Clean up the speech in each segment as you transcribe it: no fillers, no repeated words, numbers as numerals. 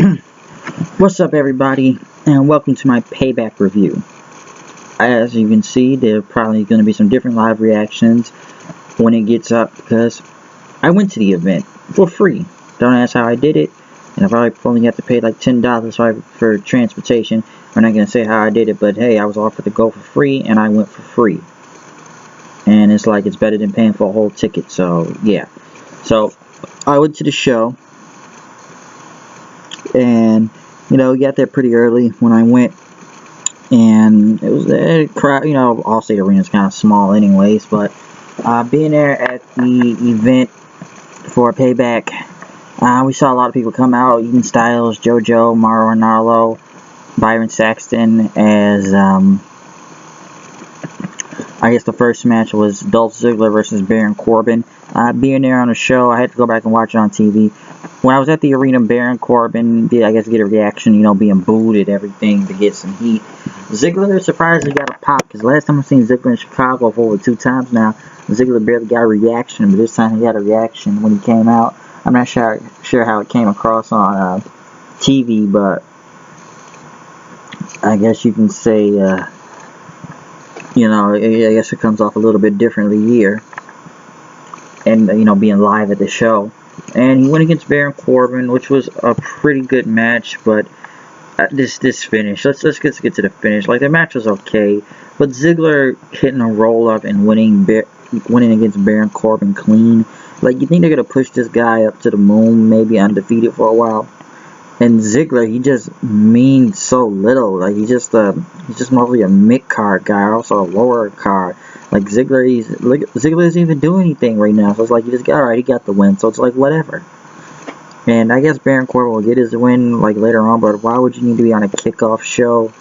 What's up, everybody, and welcome to my Payback review. As you can see, there are probably going to be some different live reactions when it gets up because I went to the event for free. Don't ask how I did it, and I probably only have to pay like $10 for transportation. I'm not going to say how I did it, but hey, I was offered to go for free, and I went for free. And it's like it's better than paying for a whole ticket, so yeah. So I went to the show, and you know, got there pretty early when I went, and it was a crowd. You know, Allstate Arena is kind of small anyways, but being there at the event for Payback, we saw a lot of people come out. Even Styles, JoJo, Mauro Ranallo, Byron Saxton. As I guess the first match was Dolph Ziggler versus Baron Corbin. Being there on the show, I had to go back and watch it on TV. When I was at the arena, Baron Corbin did, I guess, get a reaction, you know, being booed at everything to get some heat. Ziggler surprisingly got a pop, because last time I've seen Ziggler in Chicago for over 2 times now, Ziggler barely got a reaction, but this time he got a reaction when he came out. I'm not sure how it came across on TV, but I guess you can say, you know, I guess it comes off a little bit differently here, and, you know, being live at the show. And he went against Baron Corbin, which was a pretty good match, but this finish, let's get to the finish. Like, the match was okay, but Ziggler hitting a roll up and winning against Baron Corbin clean. Like, you think they're gonna push this guy up to the moon, maybe undefeated for a while? And Ziggler, he just means so little. Like, he's just mostly a mid-card guy, also a lower card. Like, Ziggler doesn't even do anything right now. So it's like, alright, he got the win. So it's like, whatever. And I guess Baron Corbin will get his win, like, later on. But why would you need to be on a kickoff show?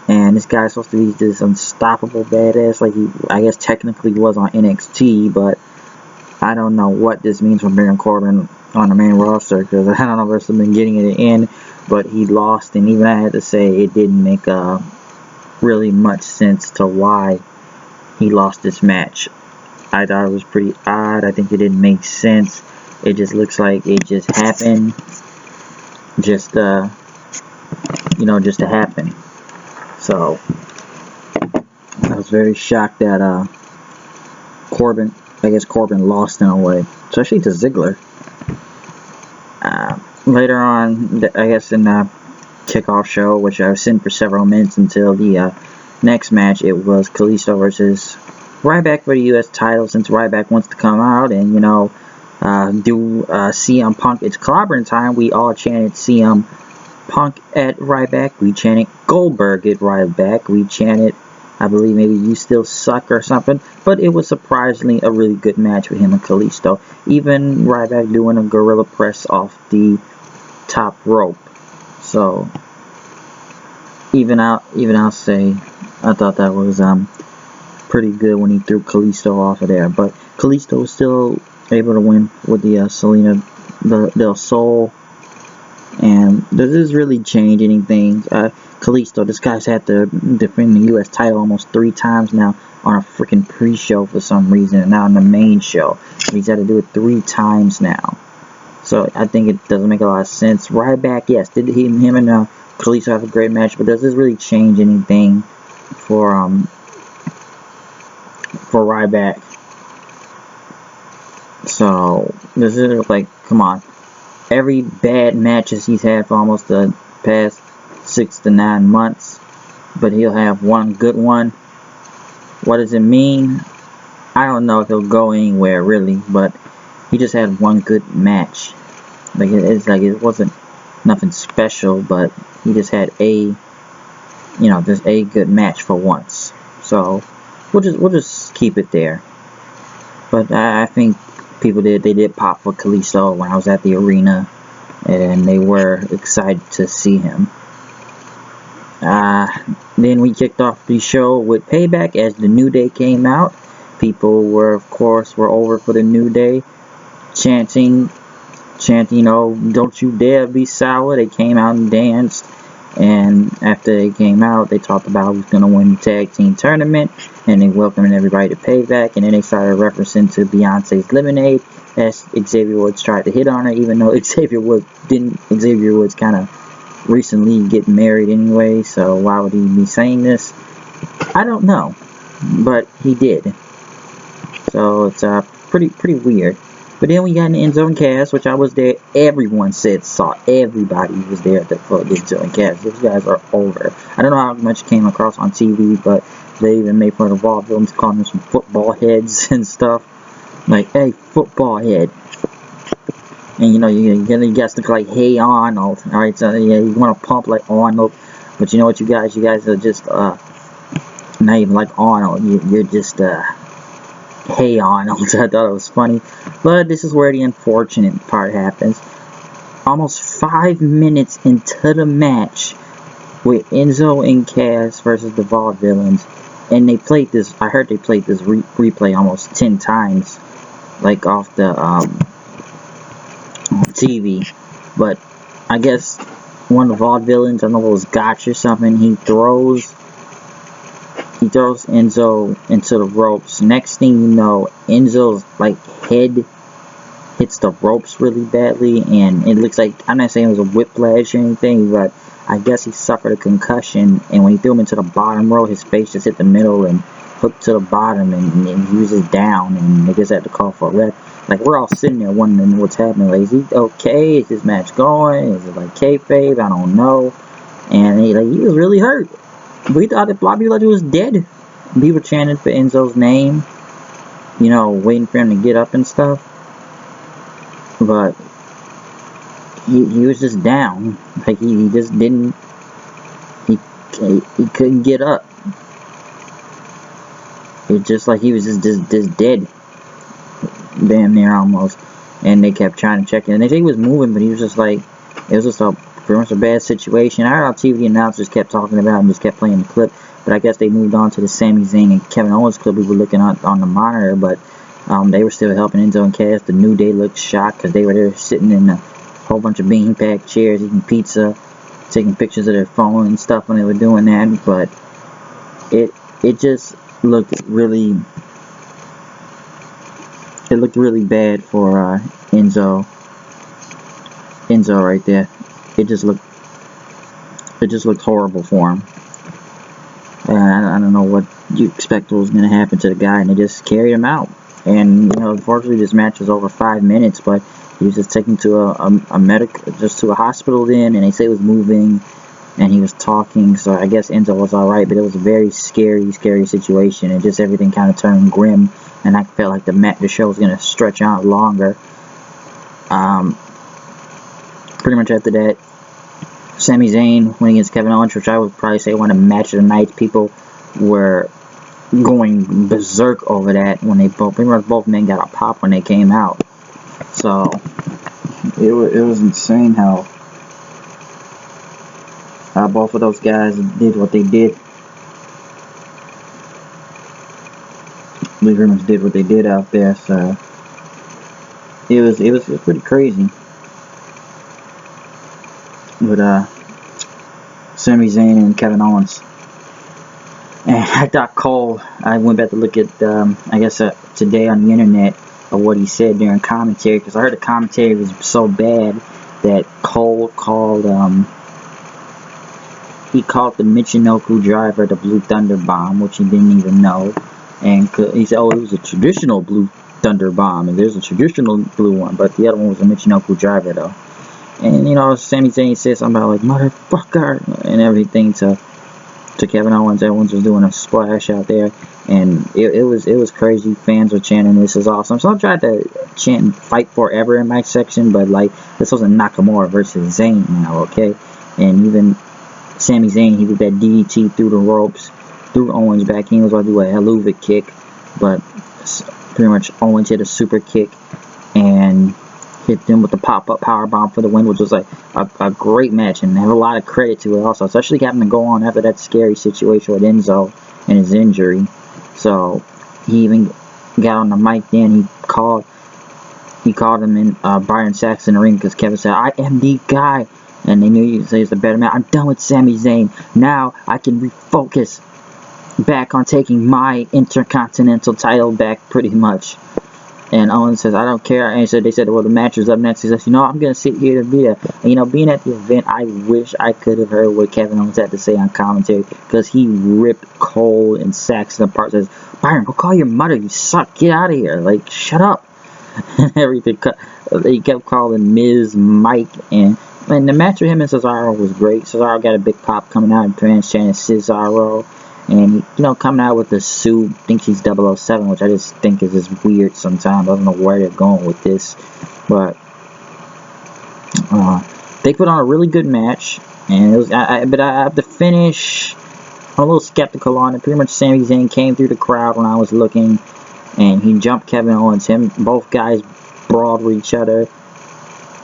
And this guy's supposed to be this unstoppable badass. Like, he, I guess, technically was on NXT. But I don't know what this means for Baron Corbin on the main roster, because I don't know if they've been getting it in, but he lost, and even I had to say it didn't make really much sense to why he lost this match. I thought it was pretty odd. I think it didn't make sense. It just looks like it just happened, just you know, just to happen. So I was very shocked that Corbin, I guess Corbin lost in a way, especially to Ziggler. Later on, I guess in the kickoff show, which I was sitting for several minutes until the next match, it was Kalisto versus Ryback for the U.S. title, since Ryback wants to come out and, you know, do CM Punk. It's clobbering time. We all chanted CM Punk at Ryback. We chanted Goldberg at Ryback. We chanted, I believe, maybe You Still Suck or something. But it was surprisingly a really good match with him and Kalisto. Even Ryback doing a gorilla press off the top rope. So even I'll say I thought that was pretty good when he threw Kalisto off of there. But Kalisto was still able to win with the Selena del Sol. And does this really change anything? Kalisto, this guy's had to defend the U.S. title almost 3 times now on a freaking pre-show for some reason, and now on the main show. He's had to do it 3 times now. So I think it doesn't make a lot of sense. Ryback, yes, did him and Kalisto have a great match, but does this really change anything for Ryback? So this is like, come on. Every bad matches he's had for almost the past 6 to 9 months, but he'll have one good one. What does it mean? I don't know if he'll go anywhere really, but he just had one good match. Like, it's like it wasn't nothing special, but he just had a good match for once. So we'll just keep it there. But I think people did pop for Kalisto when I was at the arena, and they were excited to see him. Then we kicked off the show with Payback as the New Day came out. People were over for the New Day, chanting, you know, don't you dare be sour. They came out and danced, and after they came out, they talked about who's gonna win the tag team tournament, and they welcomed everybody to Payback, and then they started referencing to Beyonce's Lemonade, as Xavier Woods tried to hit on her, even though Xavier Woods kind of recently get married anyway, so why would he be saying this? I don't know, but he did. So it's pretty weird. But then we got an Enzo and Cass, which I was there. Everyone saw. Everybody was there at the Enzo and Cass. Those guys are over. I don't know how much came across on TV, but they even made fun of the villains, calling them some football heads and stuff. Like, hey, football head. And you guys look like, hey, Arnold. Alright, so yeah, you want to pump like Arnold. But you know what, you guys are just, not even like Arnold. You're just, hey, Arnold. I thought it was funny. But this is where the unfortunate part happens. Almost 5 minutes into the match with Enzo and Cass versus the Vaudevillains. And they played this, I heard they played this replay almost 10 times. Like off the TV. But I guess one of the Vaudevillains, I don't know if it was Gotch or something, he throws Enzo into the ropes. Next thing you know, Enzo's like head hits the ropes really badly, and it looks like, I'm not saying it was a whiplash or anything, but I guess he suffered a concussion, and when he threw him into the bottom row, his face just hit the middle and hooked to the bottom, and he was just down, and they just had to call for a ref. Like, we're all sitting there wondering what's happening. Like, is he okay? Is this match going? Is it like kayfabe? I don't know. And he was really hurt. We thought that a lot of people thought he was dead. People chanted for Enzo's name, waiting for him to get up and stuff. But he was just down. Like, he just didn't. He couldn't get up. It's just like he was just dead. Damn near almost. And they kept trying to check in. And they say he was moving, but he was just like, it was just pretty much a bad situation. I heard how TV announcers kept talking about it and just kept playing the clip. But I guess they moved on to the Sami Zayn and Kevin Owens clip we were looking at on the monitor. But they were still helping Enzo and Cass. The New Day looked shocked because they were there sitting in a whole bunch of beanbag chairs, eating pizza, taking pictures of their phone and stuff when they were doing that. But it just looked really... It looked really bad for Enzo right there. It just looked horrible for him. I don't know what you expect was going to happen to the guy, and they just carried him out. And unfortunately, this match was over 5 minutes, but he was just taken to a hospital then, and they say he was moving, and he was talking. So I guess Enzo was all right, but it was a very scary situation, and just everything kind of turned grim. And I felt like the show was going to stretch out longer. Pretty much after that, Sami Zayn went against Kevin Owens, which I would probably say one of the match of the night. People were going berserk over that when pretty much both men got a pop when they came out. So it was insane how both of those guys did what they did. They pretty much did what they did out there, so it was pretty crazy. With Sami Zayn and Kevin Owens. And I thought Cole, I went back to look at I guess today on the internet of what he said during commentary, because I heard the commentary was so bad that Cole called he called the Michinoku driver the Blue Thunder Bomb, which he didn't even know. And he said, oh, it was a traditional Blue Thunder Bomb, and there's a traditional blue one, but the other one was a Michinoku driver, though. And, Sami Zayn said something about, like, motherfucker, and everything to Kevin Owens. Owens was doing a splash out there, and it was crazy. Fans were chanting, this is awesome. So I tried to chant Fight Forever in my section, but, like, this wasn't Nakamura versus Zayn now, okay? And even Sami Zayn, he did that DDT through the ropes, threw Owens back. He was about to do a Helluva kick, but pretty much Owens hit a super kick and hit them with the pop-up powerbomb for the win, which was like a great match, and have a lot of credit to it also, especially having to go on after that scary situation with Enzo and his injury. So he even got on the mic then. He called him in Byron Saxton in the ring, because Kevin said, I am the guy, and they knew he was the better man. I'm done with Sami Zayn. Now I can refocus back on taking my Intercontinental title back, pretty much. And Owens says, I don't care. And they said, well, the match is up next. He says, I'm going to sit here to be there. And, being at the event, I wish I could have heard what Kevin Owens had to say on commentary, because he ripped Cole and Saxon apart. Says, Byron, go call your mother. You suck. Get out of here. Like, shut up. And everything. He kept calling Miz, Mike, and the match with him and Cesaro was great. Cesaro got a big pop coming out and fans chanting Cesaro. And coming out with the suit, thinks he's 007, which I just think is just weird sometimes. I don't know where they're going with this. But they put on a really good match. And it was, but I have to finish. I'm a little skeptical on it. Pretty much Sami Zayn came through the crowd when I was looking. And he jumped Kevin Owens. Both guys brawled with each other.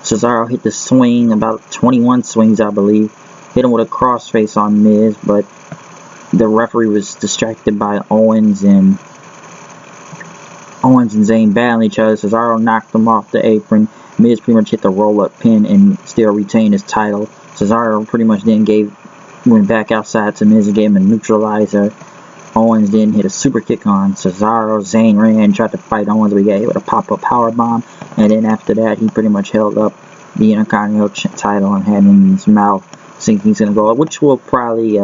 Cesaro hit the swing, about 21 swings, I believe. Hit him with a crossface on Miz, but the referee was distracted by Owens and Zayn battling each other. Cesaro knocked him off the apron. Miz pretty much hit the roll-up pin and still retained his title. Cesaro pretty much then went back outside to Miz and gave him a neutralizer. Owens then hit a super kick on Cesaro. Zayn ran and tried to fight Owens, but he got hit with a pop-up powerbomb. And then after that, he pretty much held up the Intercontinental title and had it in his mouth, thinking he's going to go up, which will probably,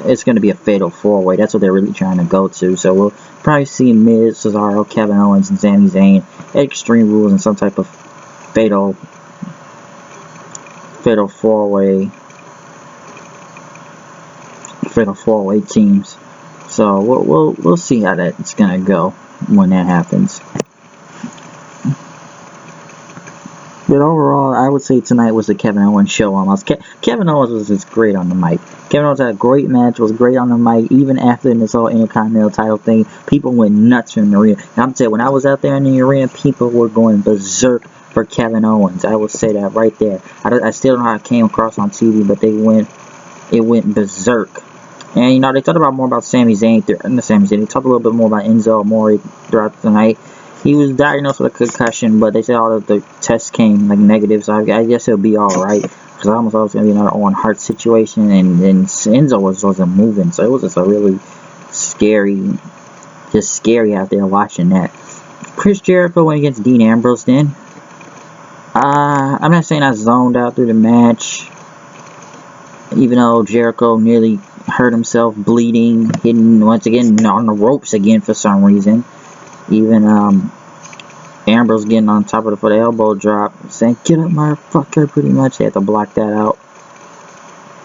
it's going to be a fatal 4-way. That's what they're really trying to go to. So we'll probably see Miz, Cesaro, Kevin Owens, and Sami Zayn at Extreme Rules in some type of fatal 4-way. Fatal 4-way teams. So we'll see how that's gonna go when that happens. But overall, I would say tonight was the Kevin Owens show almost. Kevin Owens was just great on the mic. Kevin Owens had a great match, was great on the mic. Even after this whole Intercontinental title thing, people went nuts in the arena. And I'm telling you, when I was out there in the arena, people were going berserk for Kevin Owens. I will say that right there. I still don't know how it came across on TV, but it went berserk. And, they talked more about Sami Zayn. They talked a little bit more about Enzo Amore throughout the night. He was diagnosed with a concussion, but they said all of the tests came negative, so I guess he'll be alright. Because I almost thought it was going to be another Owen Hart situation, and Enzo wasn't moving, so it was just a really scary out there watching that. Chris Jericho went against Dean Ambrose then. I'm not saying I zoned out through the match, even though Jericho nearly hurt himself, bleeding, hitting once again on the ropes again for some reason. Even Ambrose getting on top of it for the elbow drop, saying "Get up, motherfucker!" Pretty much, they had to block that out.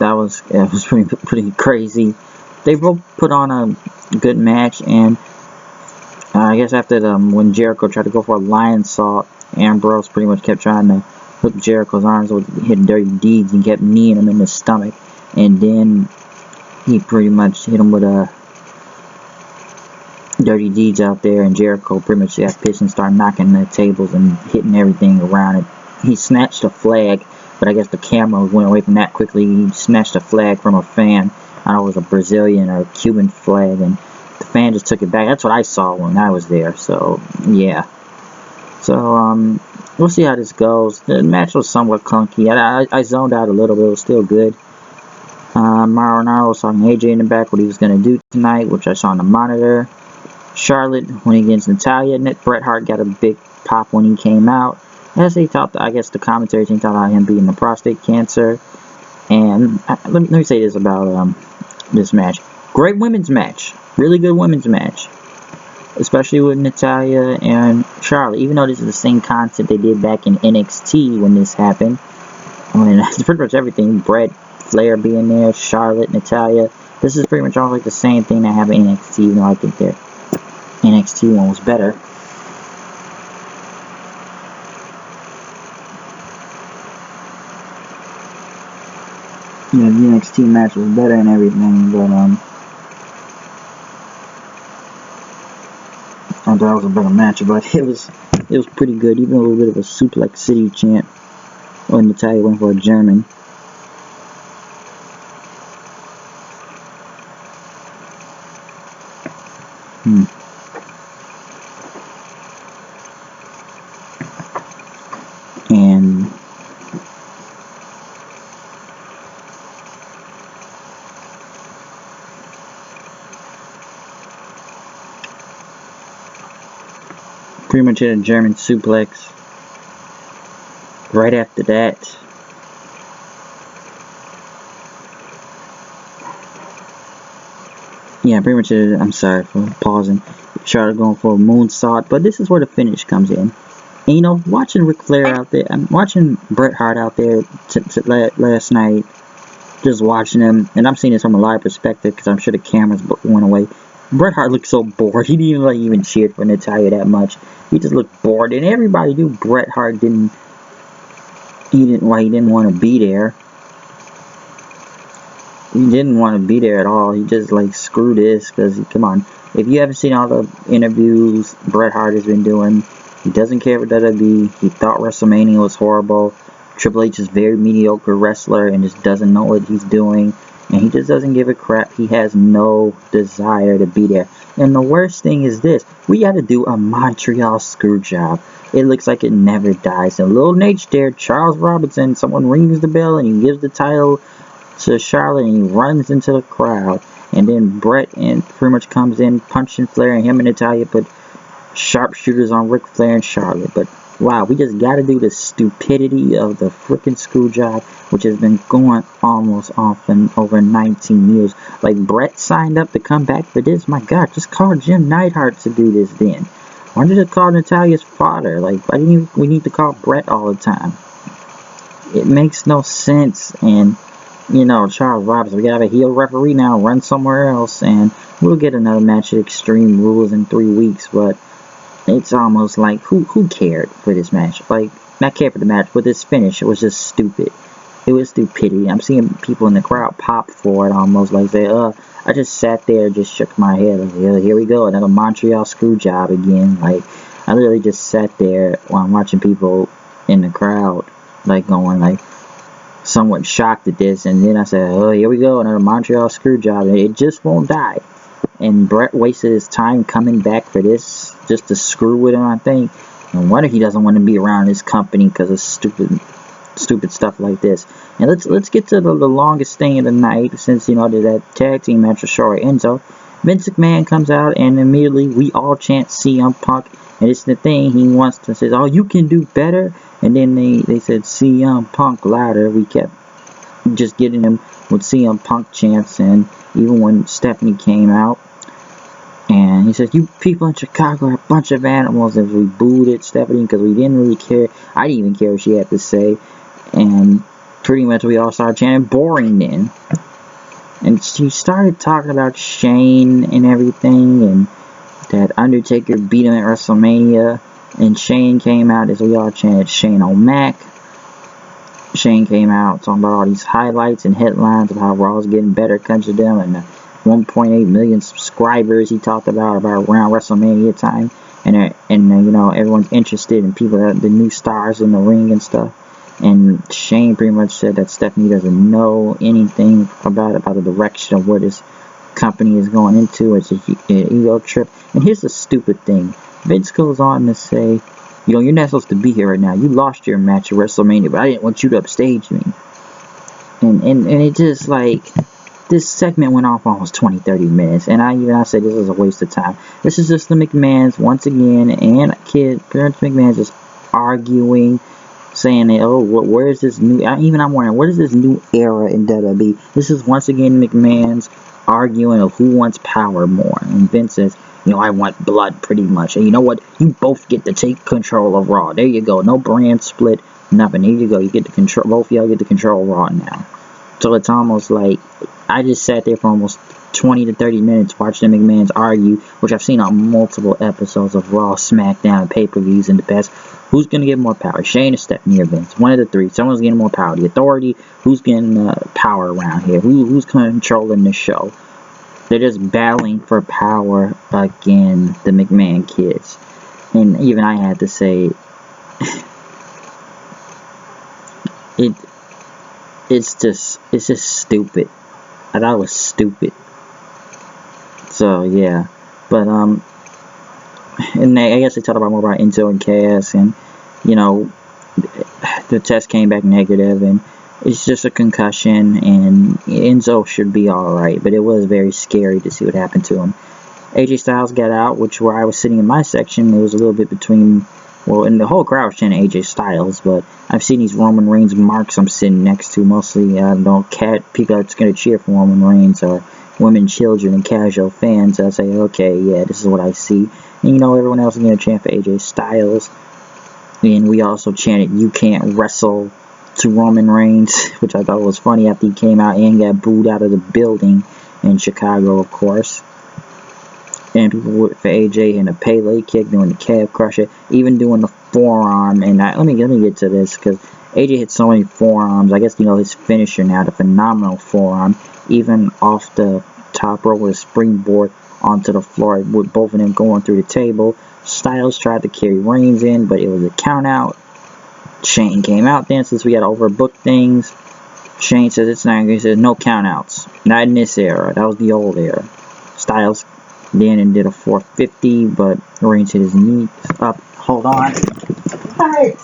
That was pretty crazy. They both put on a good match, and I guess after when Jericho tried to go for a lion salt, Ambrose pretty much kept trying to hook Jericho's arms with hitting dirty deeds and kept kneeing him in the stomach, and then he pretty much hit him with a dirty deeds out there, and Jericho pretty much got pissed and started knocking the tables and hitting everything around it. He snatched a flag, but I guess the camera went away from that quickly. He snatched a flag from a fan. I don't know if it was a Brazilian or a Cuban flag, and the fan just took it back. That's what I saw when I was there, so yeah. So, we'll see how this goes. The match was somewhat clunky. I zoned out a little bit. It was still good. Mauro was talking AJ in the back what he was going to do tonight, which I saw on the monitor. Charlotte went against Natalya. Bret Hart got a big pop when he came out. As they talked, I guess the commentary team talked about him beating the prostate cancer. And let me say this about this match. Great women's match. Really good women's match. Especially with Natalya and Charlotte. Even though this is the same concept they did back in NXT when this happened. I mean, that's pretty much everything. Bret, Flair being there, Charlotte, Natalya. This is pretty much all like the same thing that happened in NXT, even though I think their NXT one was better. Yeah, the NXT match was better and everything, but I thought it was a better match, but it was pretty good. Even a little bit of a Suplex City chant when Natalya went for a German. And pretty much hit a German suplex. Right after that, yeah, pretty much hit, I'm sorry for pausing. Charlotte going for a moonsault, but this is where the finish comes in. And you know, watching Ric Flair out there, I'm watching Bret Hart out there last night, just watching him, and I'm seeing this from a live perspective because I'm sure the cameras went away. Bret Hart looked so bored. He didn't even cheer for Natalya that much. He just looked bored, and everybody knew Bret Hart didn't want to be there. He didn't want to be there at all. He just like, screw this, because come on, if you haven't seen all the interviews Bret Hart has been doing, he doesn't care for WWE. He thought WrestleMania was horrible. Triple H is a very mediocre wrestler and just doesn't know what he's doing, and he just doesn't give a crap. He has no desire to be there. And the worst thing is this: we got to do a Montreal screw job. It looks like it never dies. And little Nate there, Charles Robinson, someone rings the bell and he gives the title to Charlotte and he runs into the crowd. And then Bret and pretty much comes in, punching Flair, and him and Natalya put sharpshooters on Ric Flair and Charlotte. But wow, we just got to do the stupidity of the freaking screw job, which has been going almost off and over 19 years. Like, Bret signed up to come back for this. My God, just call Jim Neidhart to do this then. Why did it call Natalya's father? Like, why didn't we need to call Bret all the time? It makes no sense. And, you know, Charles Robinson, we gotta have a heel referee now, run somewhere else, and we'll get another match at Extreme Rules in 3 weeks. But it's almost like, who cared for this match? Like, not cared for the match, but this finish, it was just stupid. It was stupidity. I'm seeing people in the crowd pop for it, almost like say, I just sat there, just shook my head, like, here we go, another Montreal screw job again. Like, I literally just sat there while I'm watching people in the crowd, like, going, like, somewhat shocked at this, and then I said, here we go, another Montreal screw job, and it just won't die. And Bret wasted his time coming back for this, just to screw with him, I think. No wonder he doesn't want to be around his company because of stupid stuff like this. And let's get to the longest thing of the night, since, you know, that tag team match with Shaw and Enzo. Vince McMahon comes out, and immediately we all chant CM Punk, and it's the thing he wants to say, oh, you can do better. And then they said CM Punk louder. We kept just getting him with CM Punk chants, and even when Stephanie came out, and he said, you people in Chicago are a bunch of animals, as we booed at Stephanie because we didn't really care. I didn't even care what she had to say. And pretty much we all started chanting boring then. And she started talking about Shane and everything, and that Undertaker beat him at WrestleMania. And Shane came out, as we all chanted Shane O'Mac. Shane came out talking about all these highlights and headlines of how Raw's getting better because of them, and 1.8 million subscribers he talked about around WrestleMania time, and you know, everyone's interested in people, the new stars in the ring and stuff. And Shane pretty much said that Stephanie doesn't know anything about the direction of where this company is going into. It's an ego trip. And here's the stupid thing: Vince goes on to say, you know, you're not supposed to be here right now. You lost your match at WrestleMania, but I didn't want you to upstage me. And it just, like, this segment went off almost 20-30 minutes, and I said this is a waste of time. This is just the McMahons once again, and Prince McMahon's just arguing, saying that, oh, where is this new? I'm wondering, what is this new era in WWE? This is once again McMahon's arguing of who wants power more, and Vince says, you know, I want blood pretty much, and you know what? You both get to take control of Raw. There you go, no brand split, nothing. There you go. You get to control. Both of y'all get to control Raw now. So it's almost like I just sat there for almost 20 to 30 minutes watching the McMahons argue, which I've seen on multiple episodes of Raw, SmackDown, pay-per-views in the past. Who's going to get more power? Shane or Stephanie or Vince? One of the three. Someone's getting more power. The Authority, who's getting power around here? Who's controlling the show? They're just battling for power again, the McMahon kids. And even I had to say, it's just stupid. I thought it was stupid. So yeah, but and I guess they talked about more about Enzo and Cass, and you know, the test came back negative, and it's just a concussion, and Enzo should be all right. But it was very scary to see what happened to him. AJ Styles got out, which where I was sitting in my section, it was a little bit between, well, and the whole crowd was chanting AJ Styles, but I've seen these Roman Reigns marks I'm sitting next to, mostly people that's going to cheer for Roman Reigns, or women, children, and casual fans. I say, okay, yeah, this is what I see. And you know, everyone else is going to chant for AJ Styles. And we also chanted, "You can't wrestle," to Roman Reigns, which I thought was funny after he came out and got booed out of the building in Chicago, of course. And people went for AJ in a Pele kick, doing the calf crusher, even doing the forearm. And let me get to this, because AJ hit so many forearms. I guess you know his finisher now, the phenomenal forearm, even off the top rope with a springboard onto the floor, with both of them going through the table. Styles tried to carry Reigns in, but it was a count out. Shane came out then, since we got to overbook things. Shane says it's not. He says no count outs, not in this era. That was the old era. Styles then and did a 450, but Reigns hit his knee up. Hold on. What?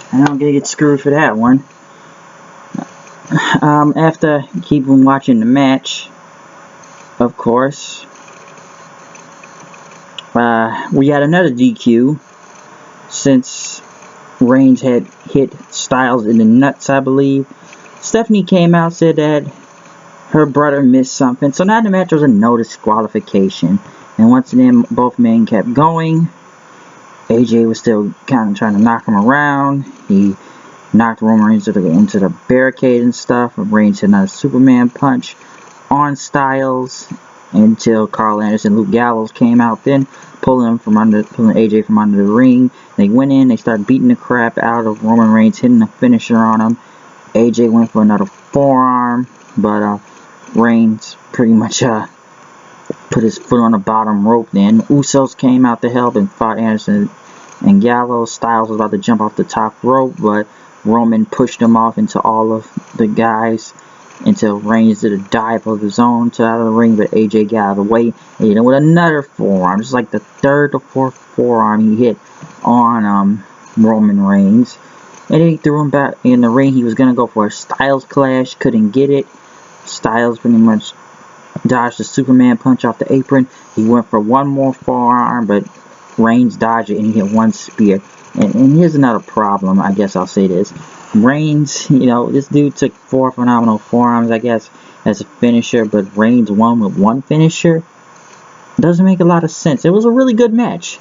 I don't get screwed for that one. After keeping watching the match, of course, we had another DQ, since Reigns had hit Styles in the nuts, I believe. Stephanie came out, said that her brother missed something, so now the match was a no disqualification. And once again, both men kept going. AJ was still kind of trying to knock him around. He knocked Roman Reigns into the barricade and stuff. Reigns hit another Superman punch on Styles until Carl Anderson, Luke Gallows came out, then pulling AJ from under the ring. They went in, they started beating the crap out of Roman Reigns, hitting the finisher on him. AJ went for another forearm, but Reigns pretty much put his foot on the bottom rope then. Usos came out to help and fought Anderson and Gallows. Styles was about to jump off the top rope, but Roman pushed him off into all of the guys until Reigns did a dive of his own to out of the ring, but AJ got out of the way. And then with another forearm, just like the third or fourth forearm he hit on Roman Reigns. And then he threw him back in the ring. He was going to go for a Styles clash, couldn't get it. Styles pretty much dodged the Superman punch off the apron. He went for one more forearm, but Reigns dodged it and he hit one spear. And here's another problem, I guess I'll say this. Reigns, you know, this dude took 4 phenomenal forearms, I guess, as a finisher, but Reigns won with one finisher. Doesn't make a lot of sense. It was a really good match,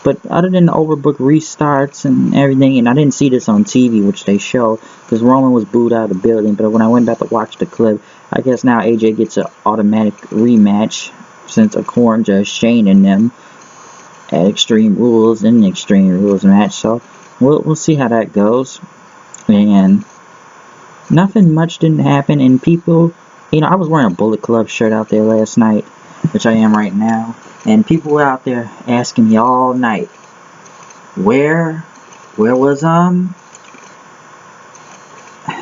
but other than the overbooked restarts and everything, and I didn't see this on TV, which they showed, because Roman was booed out of the building, but when I went back to watch the clip, I guess now AJ gets an automatic rematch, since according to Shane and them, at Extreme Rules, in the Extreme Rules match, so we'll see how that goes. And nothing much didn't happen, and people, you know, I was wearing a Bullet Club shirt out there last night, which I am right now, and people were out there asking me all night, where was,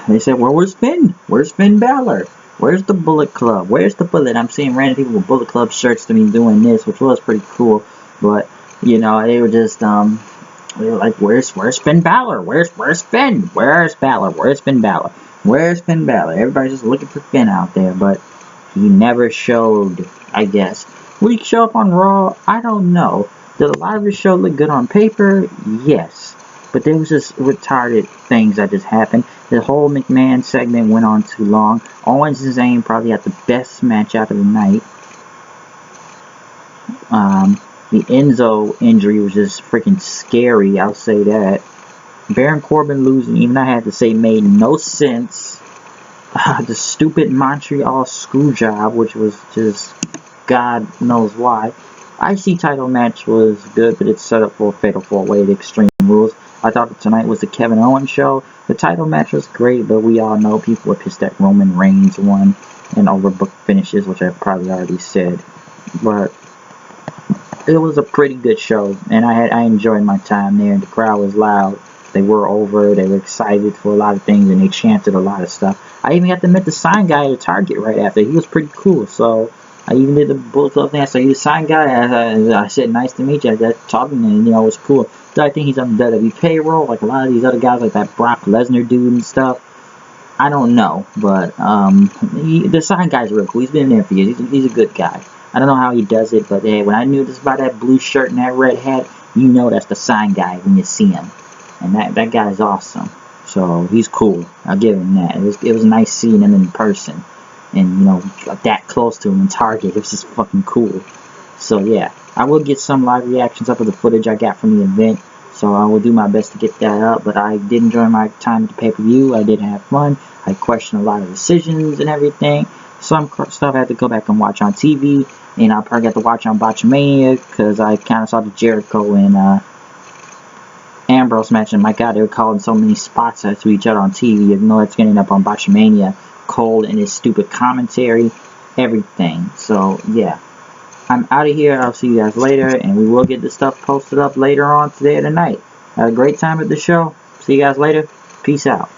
they said, where was Finn? Where's Finn Balor? Where's the Bullet Club? Where's the Bullet? I'm seeing random people with Bullet Club shirts to me doing this, which was pretty cool, but, you know, they were just, they were like, where's Finn Balor? Where's Finn? Where's Balor? Where's Finn Balor? Where's Finn Balor? Everybody's just looking for Finn out there, but he never showed, I guess. Would he show up on Raw? I don't know. Did a lot of his show look good on paper? Yes. But there was just retarded things that just happened. The whole McMahon segment went on too long. Owens and Zayn probably had the best match out of the night. The Enzo injury was just freaking scary, I'll say that. Baron Corbin losing, even I had to say, made no sense. The stupid Montreal screw job, which was just God knows why. IC title match was good, but it's set up for a fatal 4-way at Extreme Rules. I thought that tonight was the Kevin Owens show. The title match was great, but we all know people were pissed that Roman Reigns won and overbooked finishes, which I probably already said. But it was a pretty good show, and I enjoyed my time there. The crowd was loud. They were over. They were excited for a lot of things, and they chanted a lot of stuff. I even got to meet the sign guy at Target right after. He was pretty cool. So I even did the Bullet Club thing. So he's a sign guy. I said, nice to meet you. I got talking, and it was cool. So I think he's on the WWE payroll, like a lot of these other guys, like that Brock Lesnar dude and stuff. I don't know, but the sign guy's real cool. He's been in there for years. He's a good guy. I don't know how he does it, but hey, when I knew this about that blue shirt and that red hat, you know that's the sign guy when you see him. And that guy's awesome. So he's cool. I'll give him that. It was nice seeing him in person. And, that close to him in Target. It was just fucking cool. So yeah, I will get some live reactions up of the footage I got from the event. So I will do my best to get that up. But I did enjoy my time at the pay-per-view. I did have fun. I questioned a lot of decisions and everything. Some stuff I had to go back and watch on TV. And I'll probably have to watch on Botchamania, because I kind of saw the Jericho and Ambrose match, and my God, they were calling so many spots to each other on TV. You know it's going to end up on Botchamania. Cole and his stupid commentary, everything. So yeah, I'm out of here. I'll see you guys later, and we will get this stuff posted up later on today or tonight. Had a great time at the show. See you guys later. Peace out.